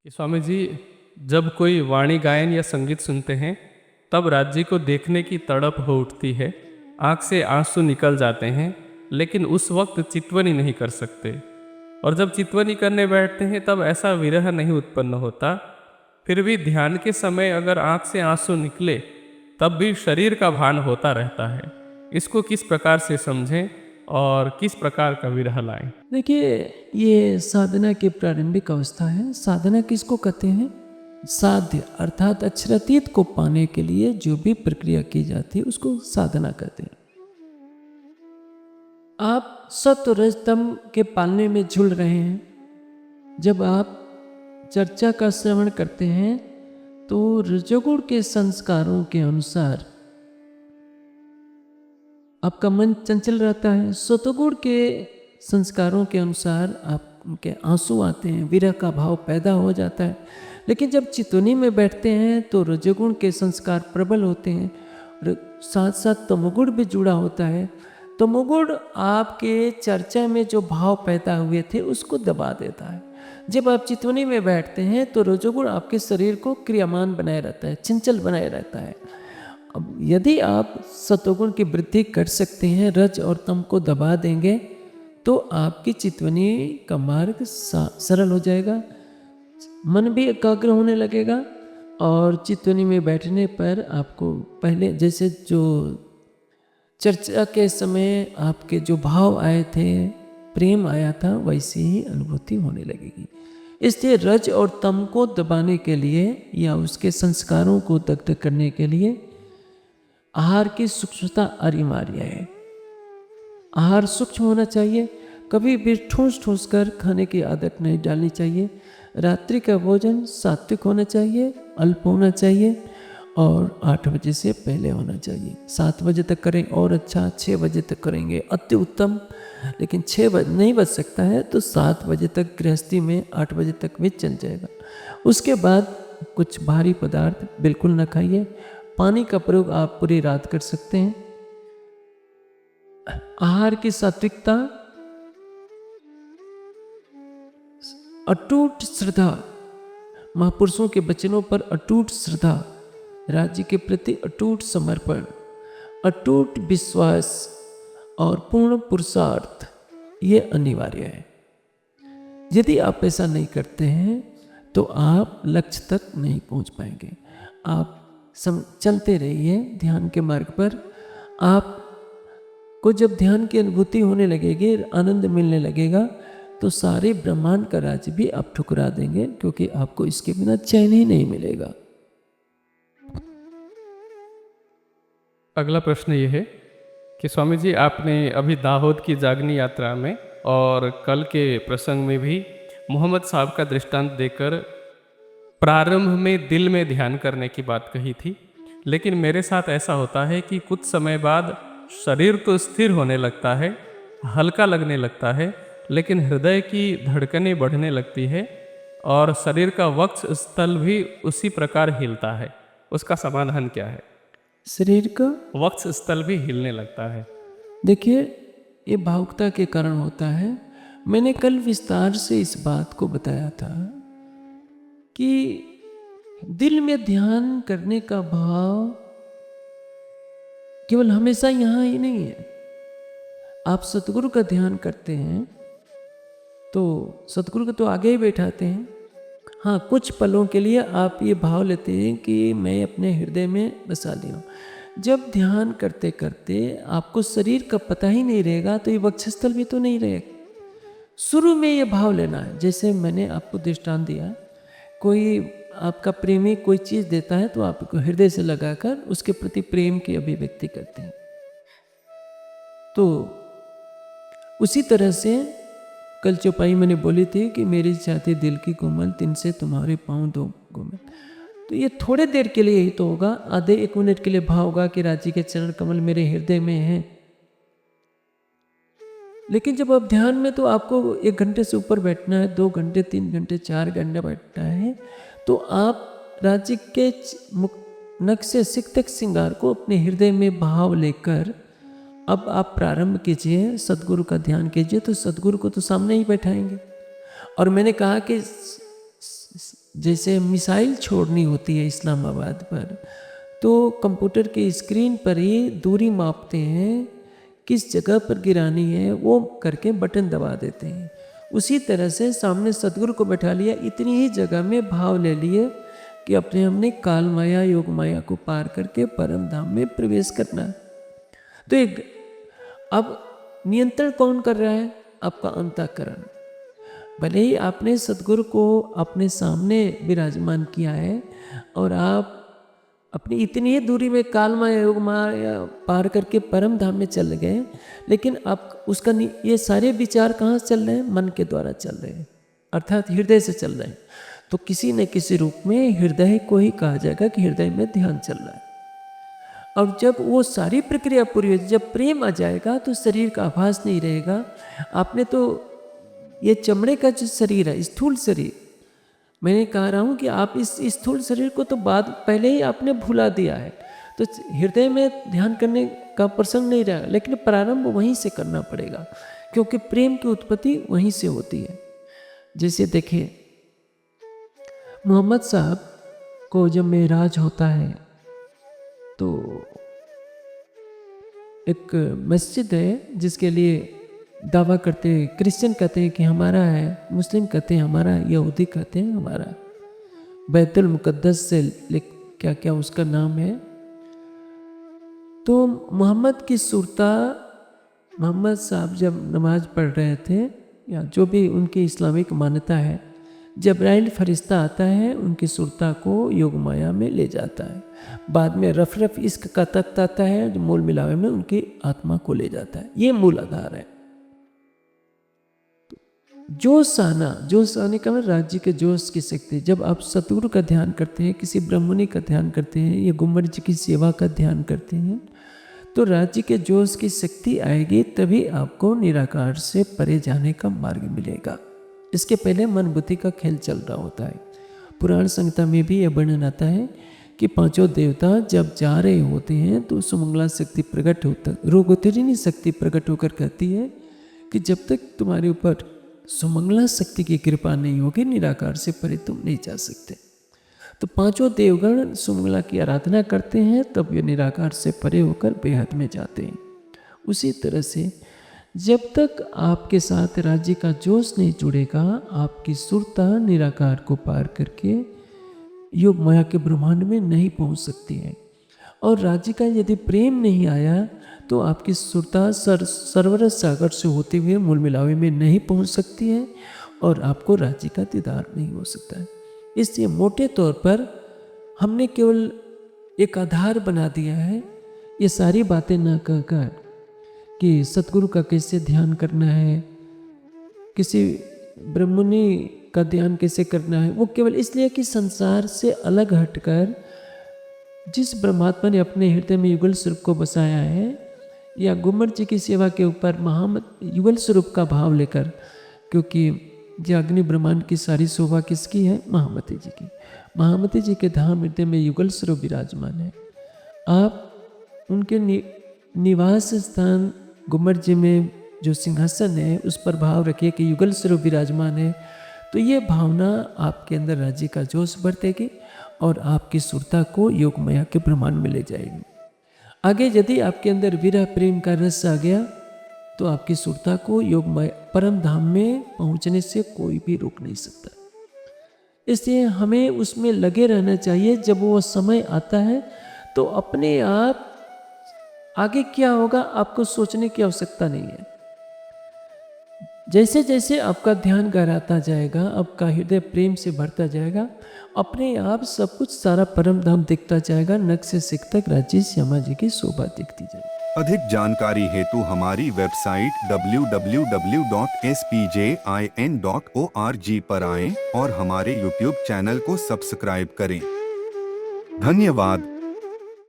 कि स्वामी जी, जब कोई वाणी गायन या संगीत सुनते हैं तब राज्य को देखने की तड़प हो उठती है। आंख से आंसू निकल जाते हैं, लेकिन उस वक्त चितवनी नहीं कर सकते। और जब चितवनी करने बैठते हैं तब ऐसा विरह नहीं उत्पन्न होता। फिर भी ध्यान के समय अगर आंख से आंसू निकले तब भी शरीर का भान होता रहता है। इसको किस प्रकार से समझें और किस प्रकार का विरह लाएं? देखिए, ये साधना की प्रारंभिक अवस्था है। साधना किसको कहते हैं? साध्य अर्थात अक्षरातीत को पाने के लिए जो भी प्रक्रिया की जाती है उसको साधना कहते हैं। आप सत्व रजतम के पालने में झूल रहे हैं। जब आप चर्चा का श्रवण करते हैं तो रजोगुण के संस्कारों के अनुसार आपका मन चंचल रहता है। सतोगुण के संस्कारों के अनुसार आपके आंसू आते हैं, विरह का भाव पैदा हो जाता है। लेकिन जब चितवनी में बैठते हैं तो रजोगुण के संस्कार प्रबल होते हैं, साथ साथ तमोगुण भी जुड़ा होता है। तमोगुण आपके चर्चा में जो भाव पैदा हुए थे उसको दबा देता है। जब आप चितवनी में बैठते हैं तो रजोगुण आपके शरीर को क्रियामान बनाए रहता है, चंचल बनाए रहता है। अब यदि आप सतोगुण की वृद्धि कर सकते हैं, रज और तम को दबा देंगे तो आपकी चितवनी का मार्ग सरल हो जाएगा, मन भी एकाग्र होने लगेगा। और चितवनी में बैठने पर आपको पहले जैसे जो चर्चा के समय आपके जो भाव आए थे, प्रेम आया था, वैसी ही अनुभूति होने लगेगी। इसलिए रज और तम को दबाने के लिए या उसके संस्कारों को दग्ध करने के लिए आहार की सूक्ष्मता अनिवार्य है। आहार सूक्ष्म होना चाहिए, कभी भी ठूस ठूस कर खाने की आदत नहीं डालनी चाहिए। रात्रि का भोजन सात्विक होना चाहिए, अल्प होना चाहिए और 8 बजे से पहले होना चाहिए। 7 बजे तक करें और अच्छा, 6 बजे तक करेंगे अति उत्तम। लेकिन 6 बजे नहीं बज सकता है तो 7 बजे तक गृहस्थी में 8 बजे तक भी चल जाएगा। उसके बाद कुछ भारी पदार्थ बिल्कुल न खाइए। पानी का प्रयोग आप पूरी रात कर सकते हैं। आहार की सात्विकता, अटूट श्रद्धा, महापुरुषों के वचनों पर अटूट श्रद्धा, राज्य के प्रति अटूट समर्पण, अटूट विश्वास और पूर्ण पुरुषार्थ, ये अनिवार्य है। यदि आप ऐसा नहीं करते हैं तो आप लक्ष्य तक नहीं पहुंच पाएंगे। आप चलते रहिए ध्यान के मार्ग पर। आपको जब ध्यान की अनुभूति होने लगेगी, आनंद मिलने लगेगा, तो सारे ब्रह्मांड का राज्य भी आप ठुकरा देंगे, क्योंकि आपको इसके बिना चैन ही नहीं मिलेगा। अगला प्रश्न ये है कि स्वामी जी, आपने अभी दाहोद की जागनी यात्रा में और कल के प्रसंग में भी मोहम्मद साहब का दृष्टांत देकर प्रारंभ में दिल में ध्यान करने की बात कही थी। लेकिन मेरे साथ ऐसा होता है कि कुछ समय बाद शरीर तो स्थिर होने लगता है, हल्का लगने लगता है, लेकिन हृदय की धड़कनें बढ़ने लगती है और शरीर का वक्ष स्थल भी उसी प्रकार हिलता है। उसका समाधान क्या है? शरीर का वक्ष स्थल भी हिलने लगता है। देखिए, ये भावुकता के कारण होता है। मैंने कल विस्तार से इस बात को बताया था कि दिल में ध्यान करने का भाव केवल हमेशा यहाँ ही नहीं है। आप सतगुरु का ध्यान करते हैं तो सतगुरु को तो आगे ही बैठाते हैं। हाँ, कुछ पलों के लिए आप ये भाव लेते हैं कि मैं अपने हृदय में बसा लिया हूँ। जब ध्यान करते करते आपको शरीर का पता ही नहीं रहेगा तो ये वक्षस्थल भी तो नहीं रहेगा। शुरू में ये भाव लेना है। जैसे मैंने आपको दृष्टांत दिया, कोई आपका प्रेमी कोई चीज़ देता है तो आपको हृदय से लगाकर उसके प्रति प्रेम की अभिव्यक्ति करते हैं। तो उसी तरह से कल चौपाई मैंने बोली थी कि मेरी छाती दिल की कोमल, तिनसे तुम्हारे पाँव दो कोमल। तो ये थोड़े देर के लिए ही तो होगा, आधे 1 मिनट के लिए भाव होगा कि राजी के चरण कमल मेरे हृदय में हैं। लेकिन जब आप ध्यान में, तो आपको 1 घंटे से ऊपर बैठना है, 2 घंटे, 3 घंटे, 4 घंटे बैठना है, तो आप राज्य के नक्शे सिक्तक श्रृंगार को अपने हृदय में भाव लेकर अब आप प्रारंभ कीजिए, सदगुरु का ध्यान कीजिए। तो सदगुरु को तो सामने ही बैठाएंगे। और मैंने कहा कि जैसे मिसाइल छोड़नी होती है इस्लामाबाद पर, तो कंप्यूटर के स्क्रीन पर ही दूरी मापते हैं, किस जगह पर गिरानी है वो करके बटन दबा देते हैं। उसी तरह से सामने सदगुरु को बैठा लिया, इतनी ही जगह में भाव ले लिए कि अपने हमने काल माया योग माया को पार करके परम धाम में प्रवेश करना। तो एक अब नियंत्रण कौन कर रहा है? आपका अंतःकरण। भले ही आपने सदगुरु को अपने सामने विराजमान किया है और आप अपनी इतनी ही दूरी में काल माया योग माया पार करके परम धाम में चल गए, लेकिन आप उसका ये सारे विचार कहाँ से चल रहे हैं? मन के द्वारा चल रहे हैं, अर्थात हृदय से चल रहे हैं। तो किसी न किसी रूप में हृदय को ही कहा जाएगा कि हृदय में ध्यान चल रहा है। और जब वो सारी प्रक्रिया पूरी हो, जब प्रेम आ जाएगा तो शरीर का आभास नहीं रहेगा। आपने तो ये चमड़े का जो शरीर है, स्थूल शरीर, मैंने कह रहा हूँ कि आप इस स्थूल शरीर को तो पहले ही आपने भुला दिया है, तो हृदय में ध्यान करने का प्रसंग नहीं रहा, लेकिन प्रारंभ वहीं से करना पड़ेगा, क्योंकि प्रेम की उत्पत्ति वहीं से होती है। जैसे देखिए, मोहम्मद साहब को जब मेराज होता है तो एक मस्जिद है जिसके लिए दावा करते हैं, क्रिश्चियन कहते हैं कि हमारा है, मुस्लिम कहते हैं हमारा, यहूदी कहते हैं हमारा, बैतुल मुकद्दस से क्या क्या उसका नाम है। तो मोहम्मद की सूरता, मोहम्मद साहब जब नमाज पढ़ रहे थे या जो भी उनकी इस्लामिक मान्यता है, जब्राइल फरिश्ता आता है, उनकी सूरता को योग माया में ले जाता है। बाद में रफ रफ इश्क का तख्त आता है जो मूल मिलावे में उनकी आत्मा को ले जाता है। ये मूल आधार है। जोश आने का मतलब राज्य के जोश की शक्ति। जब आप सतगुरु का ध्यान करते हैं, किसी ब्रह्मणि का ध्यान करते हैं या गुम्मट जी की सेवा का ध्यान करते हैं, तो राज्य के जोश की शक्ति आएगी, तभी आपको निराकार से परे जाने का मार्ग मिलेगा। इसके पहले मन बुद्धि का खेल चल रहा होता है। पुराण संहिता में भी यह वर्णन आता है कि पांचों देवता जब जा रहे होते हैं तो सुमंगला शक्ति प्रकट होता, रोगोत्तरिणी शक्ति प्रकट होकर कहती है कि जब तक तुम्हारे ऊपर सुमंगला शक्ति की कृपा नहीं होगी, निराकार से परे तुम नहीं जा सकते। तो पांचों देवगण सुमंगला की आराधना करते हैं, तब ये निराकार से परे होकर बेहद में जाते हैं। उसी तरह से जब तक आपके साथ राज्य का जोश नहीं जुड़ेगा, आपकी सुरता निराकार को पार करके योग माया के ब्रह्मांड में नहीं पहुंच सकती है। और राज्य का यदि प्रेम नहीं आया तो आपकी सुरता सरवर सागर से होते हुए मूल मिलावे में नहीं पहुंच सकती है और आपको राज्य का दीदार नहीं हो सकता है। इसलिए मोटे तौर पर हमने केवल एक आधार बना दिया है, ये सारी बातें न कहकर कि सतगुरु का कैसे ध्यान करना है, किसी ब्रह्मणि का ध्यान कैसे करना है, वो केवल इसलिए कि संसार से अलग हटकर जिस परमात्मा ने अपने हृदय में युगल स्वरूप को बसाया है, या गुम्मट जी की सेवा के ऊपर युगल स्वरूप का भाव लेकर, क्योंकि ये अग्नि ब्रह्मांड की सारी शोभा किसकी है? महामती जी की। महामती जी के धाम हृदय में युगल स्वरूप विराजमान है। आप उनके निवास स्थान गुम्मट जी में जो सिंहासन है उस पर भाव रखिए कि युगल स्वरूप विराजमान है, तो ये भावना आपके अंदर राज्य का जोश बरतेगी और आपकी सुरता को योग माया के ब्रह्मांड में ले जाएगी। आगे यदि आपके अंदर विरह प्रेम का रस आ गया तो आपकी सुरता को योग माया परम धाम में पहुंचने से कोई भी रोक नहीं सकता। इसलिए हमें उसमें लगे रहना चाहिए। जब वो समय आता है तो अपने आप आगे क्या होगा आपको सोचने की आवश्यकता नहीं है। जैसे जैसे आपका ध्यान गहराता जाएगा, आपका हृदय प्रेम से भरता जाएगा, अपने आप सब कुछ सारा परम धाम दिखता जाएगा। नख से सिख तक राज्य श्यामा जी की शोभा दिखती जाएगी। अधिक जानकारी हेतु हमारी वेबसाइट www.spjin.org पर आएं और हमारे YouTube चैनल को सब्सक्राइब करें। धन्यवाद।